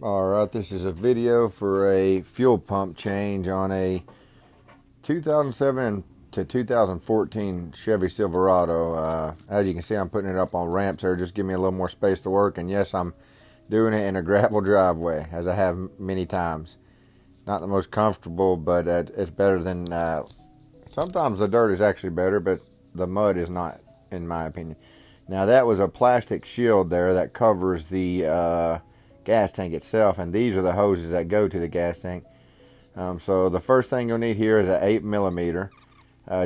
Alright, this is a video for a fuel pump change on a 2007 to 2014 Chevy Silverado. As you can see, I'm putting it up on ramps here, just give me a little more space to work. And yes, I'm doing it in a gravel driveway, as I have many times. Not the most comfortable, but it's better than... sometimes the dirt is actually better, but the mud is not, in my opinion. Now, that was a plastic shield there that covers the... gas tank itself, and these are the hoses that go to the gas tank. So the first thing you'll need here is an 8mm,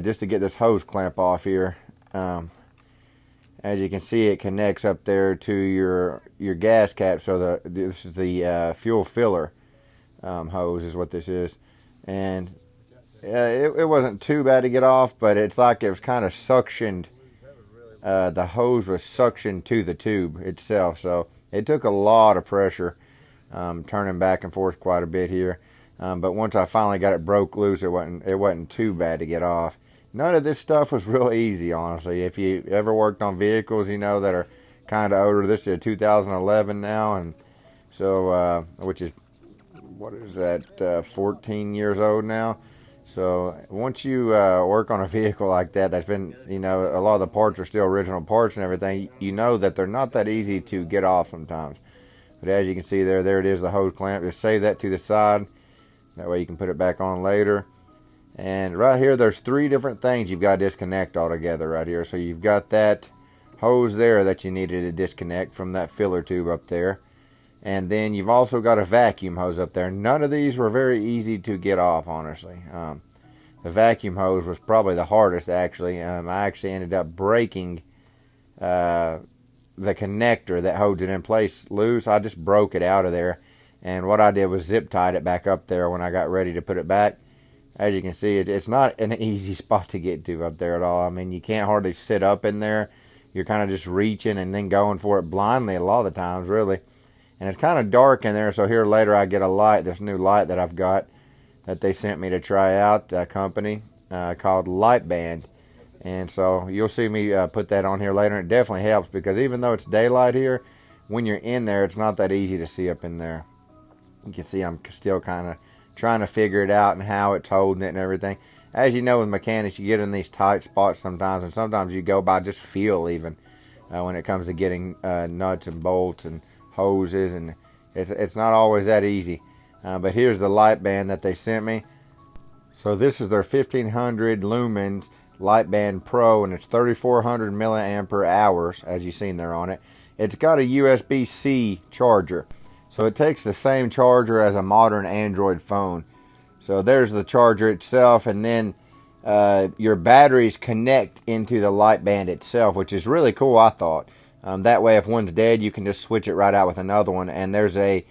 just to get this hose clamp off here. As you can see, it connects up there to your gas cap. So this is the fuel filler hose is what this is, and it wasn't too bad to get off, but it's like it was kind of suctioned. The hose was suctioned to the tube itself, so it took a lot of pressure, turning back and forth quite a bit here. But once I finally got it broke loose, it wasn't too bad to get off. None of this stuff was real easy, honestly. If you ever worked on vehicles, you know, that are kind of older. This is a 2011 now, and so which is, what is that, 14 years old now. So once you work on a vehicle like that, that's been, you know, a lot of the parts are still original parts and everything, you know that they're not that easy to get off sometimes. But as you can see there it is, the hose clamp. Just save that to the side. That way you can put it back on later. And right here, there's 3 different things you've got to disconnect altogether right here. So you've got that hose there that you needed to disconnect from that filler tube up there. And then you've also got a vacuum hose up there. None of these were very easy to get off, honestly. The vacuum hose was probably the hardest, actually. I actually ended up breaking the connector that holds it in place loose. I just broke it out of there. And what I did was zip tied it back up there when I got ready to put it back. As you can see, it's not an easy spot to get to up there at all. I mean, you can't hardly sit up in there. You're kind of just reaching and then going for it blindly a lot of the times, really. And it's kind of dark in there, so here later I get a light, this new light that I've got that they sent me to try out, a company called Liteband. And so you'll see me put that on here later, and it definitely helps, because even though it's daylight here, when you're in there, it's not that easy to see up in there. You can see I'm still kind of trying to figure it out and how it's holding it and everything. As you know, with mechanics, you get in these tight spots sometimes, and sometimes you go by just feel even when it comes to getting nuts and bolts and hoses, and it's not always that easy. But here's the Liteband that they sent me. So this is their 1500 lumens Liteband Pro, and it's 3400 milliampere hours, as you've seen there on it. It's got a USB-C charger, so it takes the same charger as a modern Android phone. So there's the charger itself, and then your batteries connect into the Liteband itself, which is really cool, I thought. That way, if one's dead, you can just switch it right out with another one. And there's a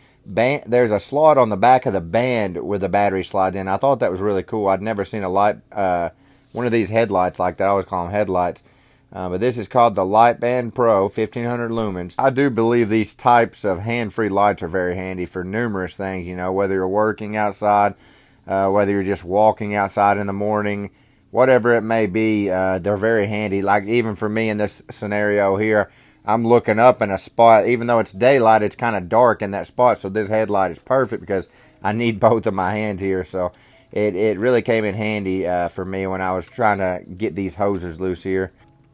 slot on the back of the band where the battery slides in. I thought that was really cool. I'd never seen one of these headlights like that. I always call them headlights. But this is called the Liteband Pro 1500 lumens. I do believe these types of hand-free lights are very handy for numerous things. You know, whether you're working outside, whether you're just walking outside in the morning, whatever it may be, they're very handy. Like even for me in this scenario here, I'm looking up in a spot, even though it's daylight, it's kind of dark in that spot, so this headlight is perfect because I need both of my hands here. So it really came in handy for me when I was trying to get these hoses loose here.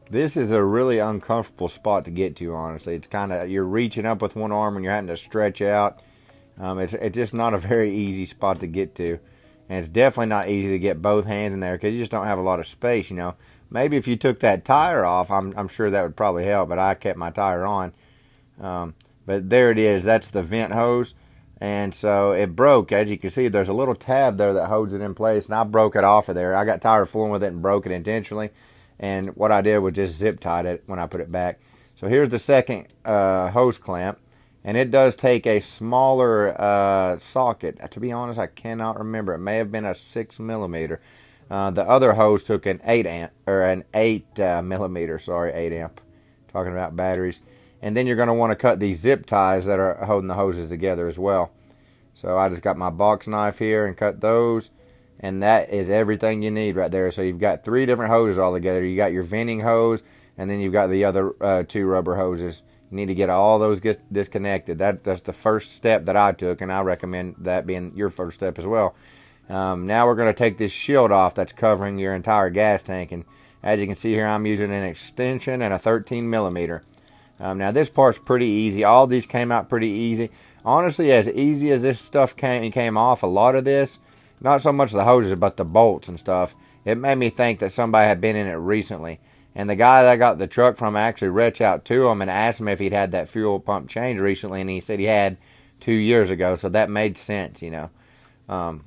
This is a really uncomfortable spot to get to, honestly. It's kind of, you're reaching up with one arm and you're having to stretch out. It's just not a very easy spot to get to. And it's definitely not easy to get both hands in there because you just don't have a lot of space, you know. Maybe if you took that tire off, I'm sure that would probably help, but I kept my tire on. But there it is. That's the vent hose. And so it broke. As you can see, there's a little tab there that holds it in place, and I broke it off of there. I got tired of fooling with it and broke it intentionally. And what I did was just zip tied it when I put it back. So here's the second hose clamp. And it does take a smaller socket. To be honest, I cannot remember. It may have been a 6mm. The other hose took an 8 millimeter. Sorry, 8 amp. Talking about batteries. And then you're going to want to cut these zip ties that are holding the hoses together as well. So I just got my box knife here and cut those. And that is everything you need right there. So you've got 3 different hoses all together. You got your venting hose, and then you've got the other 2 rubber hoses. You need to get all those disconnected. That's the first step that I took, and I recommend that being your first step as well. Now we're going to take this shield off that's covering your entire gas tank, and as you can see here, I'm using an extension and a 13 millimeter. Now this part's pretty easy. All these came out pretty easy. Honestly, as easy as this stuff came off, a lot of this, not so much the hoses, but the bolts and stuff, it made me think that somebody had been in it recently. And the guy that I got the truck from, I actually reached out to him and asked him if he'd had that fuel pump changed recently, and he said he had 2 years ago, so that made sense, you know.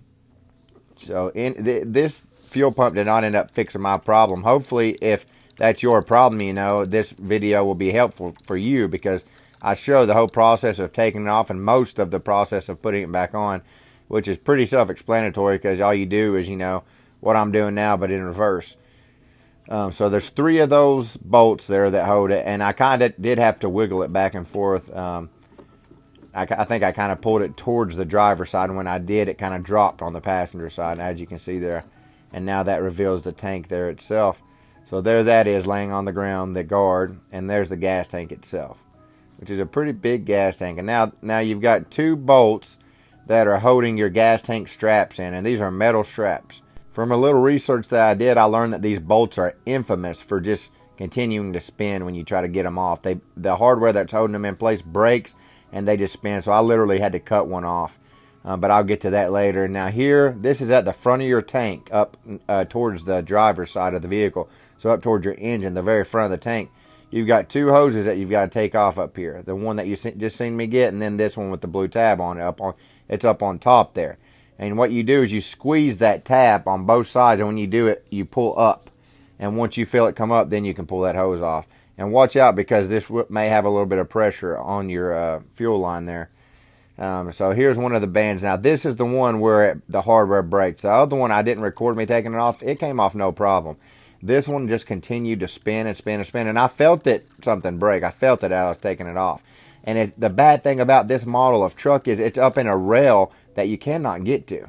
So this fuel pump did not end up fixing my problem. Hopefully, if that's your problem, you know, this video will be helpful for you, because I show the whole process of taking it off and most of the process of putting it back on, which is pretty self-explanatory, because all you do is, you know, what I'm doing now, but in reverse. So there's 3 of those bolts there that hold it, and I kind of did have to wiggle it back and forth. I think I kind of pulled it towards the driver's side, and when I did, it kind of dropped on the passenger side, as you can see there. And now that reveals the tank there itself. So there that is, laying on the ground, the guard, and there's the gas tank itself, which is a pretty big gas tank. And now you've got 2 bolts that are holding your gas tank straps in, and these are metal straps. From a little research that I did, I learned that these bolts are infamous for just continuing to spin when you try to get them off. The hardware that's holding them in place breaks, and they just spin. So I literally had to cut one off, but I'll get to that later. Now here, this is at the front of your tank, up towards the driver's side of the vehicle. So up towards your engine, the very front of the tank. You've got 2 hoses that you've got to take off up here. The one that you just seen me get, and then this one with the blue tab on it. It's up on top there. And what you do is you squeeze that tab on both sides, and when you do it, you pull up. And once you feel it come up, then you can pull that hose off. And watch out, because this may have a little bit of pressure on your fuel line there. So here's one of the bands. Now this is the one where the hardware breaks. The other one, I didn't record me taking it off. It came off no problem. This one just continued to spin and spin and spin, and I felt something break. I felt it as I was taking it off. And the bad thing about this model of truck is it's up in a rail that you cannot get to.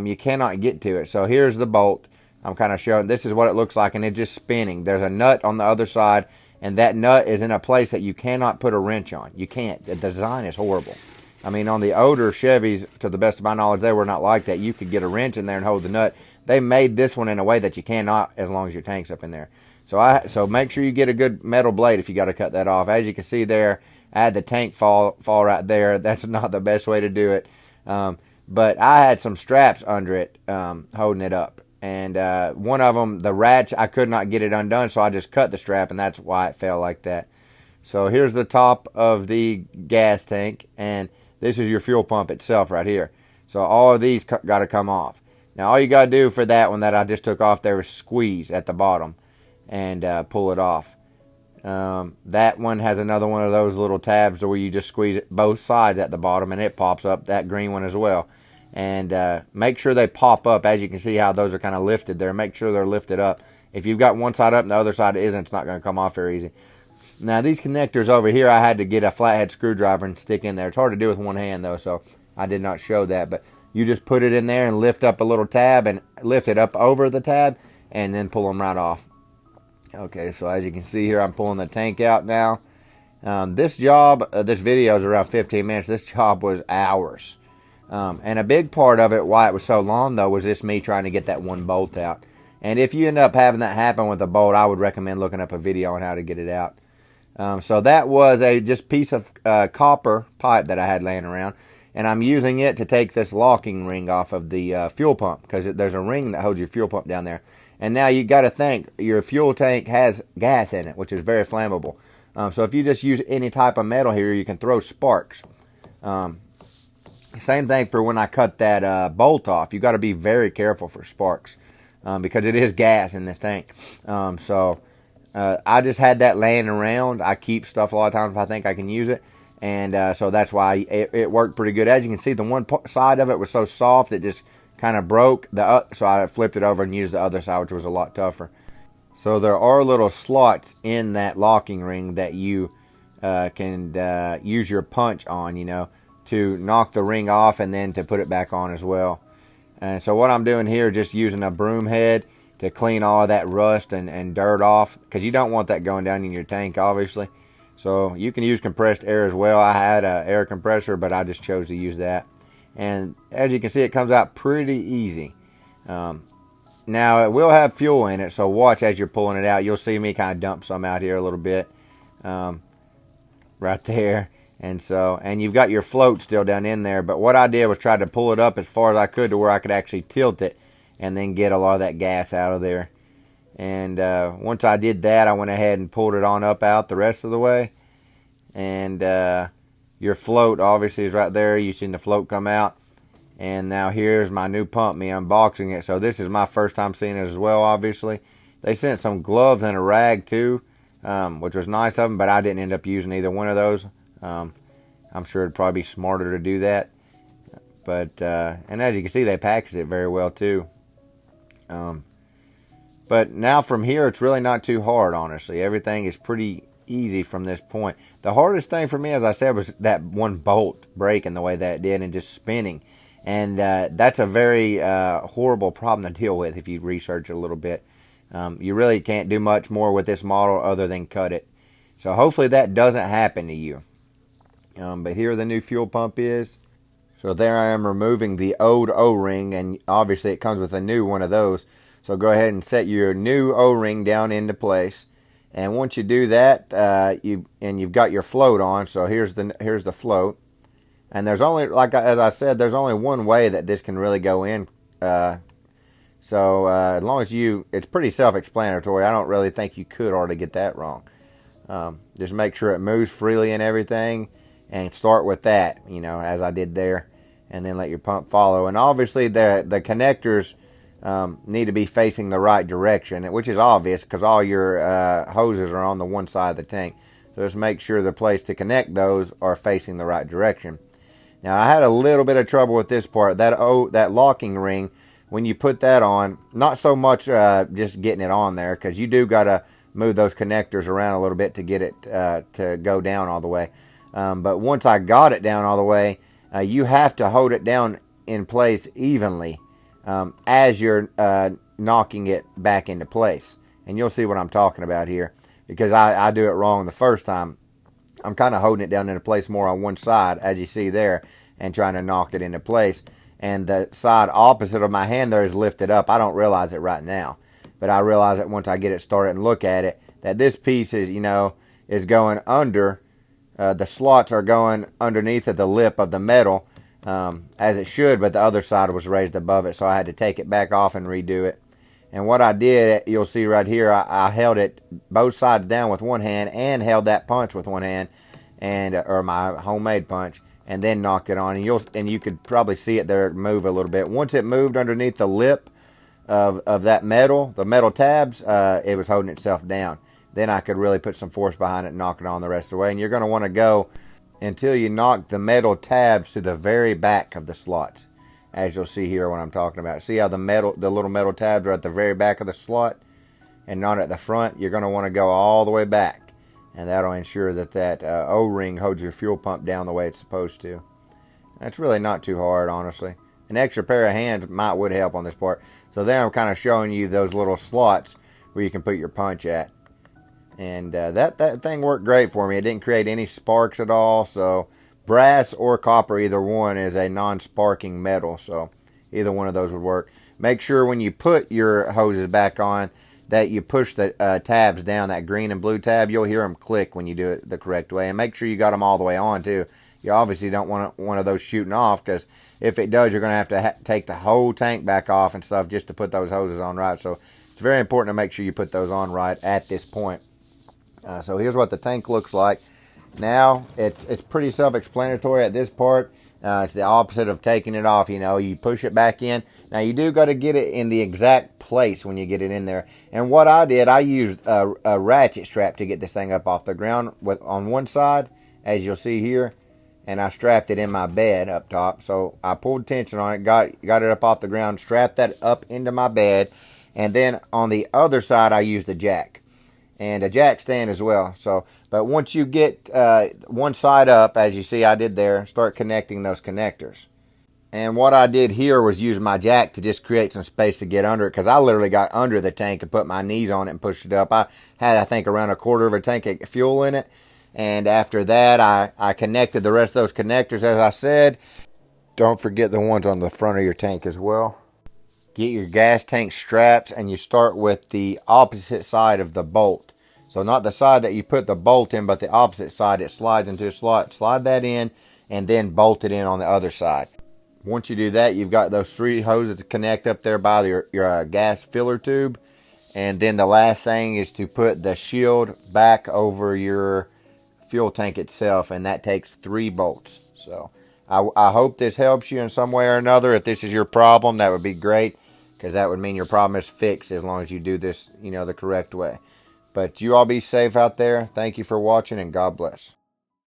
You cannot get to it. So here's the bolt. I'm kind of showing. This is what it looks like, and it's just spinning. There's a nut on the other side, and that nut is in a place that you cannot put a wrench on. You can't. The design is horrible. I mean, on the older Chevys, to the best of my knowledge, they were not like that. You could get a wrench in there and hold the nut. They made this one in a way that you cannot, as long as your tank's up in there. So make sure you get a good metal blade if you got to cut that off. As you can see there, I had the tank fall right there. That's not the best way to do it. But I had some straps under it holding it up. And one of them, the ratchet, I could not get it undone, so I just cut the strap, and that's why it fell like that. So here's the top of the gas tank, and this is your fuel pump itself right here. So all of these got to come off. Now all you got to do for that one that I just took off there is squeeze at the bottom and pull it off. That one has another one of those little tabs where you just squeeze it both sides at the bottom, and it pops up, that green one as well. And make sure they pop up. As you can see how those are kind of lifted there. Make sure they're lifted up. If you've got one side up and the other side isn't, it's not going to come off very easy. Now these connectors over here, I had to get a flathead screwdriver and stick in there. It's hard to do with one hand though, so I did not show that. But you just put it in there and lift up a little tab and lift it up over the tab and then pull them right off. Okay, so as you can see here, I'm pulling the tank out now. This video is around 15 minutes. This job was hours. And a big part of it, why it was so long though, was just me trying to get that one bolt out. And if you end up having that happen with a bolt, I would recommend looking up a video on how to get it out. So that was a just piece of copper pipe that I had laying around, and I'm using it to take this locking ring off of the fuel pump, because there's a ring that holds your fuel pump down there. And now you got to think, your fuel tank has gas in it, which is very flammable. So if you just use any type of metal here, you can throw sparks. Same thing for when I cut that bolt off. You got to be very careful for sparks, because it is gas in this tank. I just had that laying around. I keep stuff a lot of times if I think I can use it. And so that's why it worked pretty good. As you can see, the one side of it was so soft it just kind of broke. So I flipped it over and used the other side, which was a lot tougher. So there are little slots in that locking ring that you can use your punch on, you know, to knock the ring off and then to put it back on as well. And so what I'm doing here, just using a broom head to clean all of that rust and dirt off, because you don't want that going down in your tank, obviously. So you can use compressed air as well. I had an air compressor, but I just chose to use that. And as you can see, it comes out pretty easy. Now it will have fuel in it, so watch as you're pulling it out. You'll see me kind of dump some out here a little bit, right there. And you've got your float still down in there. But what I did was try to pull it up as far as I could to where I could actually tilt it and then get a lot of that gas out of there. And once I did that, I went ahead and pulled it on up out the rest of the way. And your float obviously is right there. You've seen the float come out. And now here's my new pump, me unboxing it. So this is my first time seeing it as well, obviously. They sent some gloves and a rag too, which was nice of them, but I didn't end up using either one of those. I'm sure it'd probably be smarter to do that. But, and as you can see, they packaged it very well too. But now from here, it's really not too hard, honestly. Everything is pretty easy from this point. The hardest thing for me, as I said, was that one bolt breaking the way that it did and just spinning. And that's a very horrible problem to deal with if you research it a little bit. You really can't do much more with this model other than cut it. So hopefully that doesn't happen to you. But here the new fuel pump is. So there I am removing the old O-ring, and obviously it comes with a new one of those. So go ahead and set your new O-ring down into place. And once you do that, you've got your float on. So here's the float. And there's only, as I said, there's only one way that this can really go in. So as long as it's pretty self-explanatory. I don't really think you could hardly get that wrong. Just make sure it moves freely and everything, and start with that, as I did there, and then let your pump follow. And obviously the connectors need to be facing the right direction, which is obvious because all your hoses are on the one side of the tank. So just make sure the place to connect those are facing the right direction. Now I had a little bit of trouble with this part. That locking ring, when you put that on, not so much just getting it on there, because you do got to move those connectors around a little bit to get it to go down all the way. But once I got it down all the way, you have to hold it down in place evenly as you're knocking it back into place. And you'll see what I'm talking about here, because I do it wrong the first time. I'm kind of holding it down into place more on one side, as you see there, and trying to knock it into place. And the side opposite of my hand there is lifted up. I don't realize it right now, but I realize it once I get it started and look at it, that this piece is, is going under. The slots are going underneath of the lip of the metal, as it should, but the other side was raised above it, so I had to take it back off and redo it. And what I did, you'll see right here, I held it both sides down with one hand and held that punch with one hand, or my homemade punch, and then knocked it on. And you could probably see it there move a little bit. Once it moved underneath the lip of that metal, the metal tabs, it was holding itself down. Then I could really put some force behind it and knock it on the rest of the way. And you're going to want to go until you knock the metal tabs to the very back of the slots, as you'll see here what I'm talking about. See how the little metal tabs are at the very back of the slot and not at the front? You're going to want to go all the way back, and that'll ensure that O-ring holds your fuel pump down the way it's supposed to. That's really not too hard, honestly. An extra pair of hands would help on this part. So there I'm kind of showing you those little slots where you can put your punch at. And that thing worked great for me. It didn't create any sparks at all. So brass or copper, either one, is a non-sparking metal. So either one of those would work. Make sure when you put your hoses back on that you push the tabs down, that green and blue tab. You'll hear them click when you do it the correct way. And make sure you got them all the way on too. You obviously don't want one of those shooting off, because if it does, you're going to have to take the whole tank back off and stuff just to put those hoses on right. So it's very important to make sure you put those on right at this point. So here's what the tank looks like. Now it's pretty self-explanatory at this part. It's the opposite of taking it off. You push it back in. Now you do got to get it in the exact place when you get it in there. And what I did, I used a ratchet strap to get this thing up off the ground on one side, as you'll see here, and I strapped it in my bed up top. So I pulled tension on it, got it up off the ground, strapped that up into my bed, and then on the other side I used a jack. And a jack stand as well. But once you get one side up, as you see I did there, start connecting those connectors. And what I did here was use my jack to just create some space to get under it, because I literally got under the tank and put my knees on it and pushed it up. I had, I think, around a quarter of a tank of fuel in it. And after that, I connected the rest of those connectors as I said. Don't forget the ones on the front of your tank as well. Get your gas tank straps, and you start with the opposite side of the bolt. So not the side that you put the bolt in, but the opposite side. It slides into a slot. Slide that in, and then bolt it in on the other side. Once you do that, you've got those 3 hoses to connect up there by your gas filler tube. And then the last thing is to put the shield back over your fuel tank itself, and that takes 3 bolts. So I hope this helps you in some way or another. If this is your problem, that would be great, because that would mean your problem is fixed as long as you do this, the correct way. But you all be safe out there. Thank you for watching, and God bless.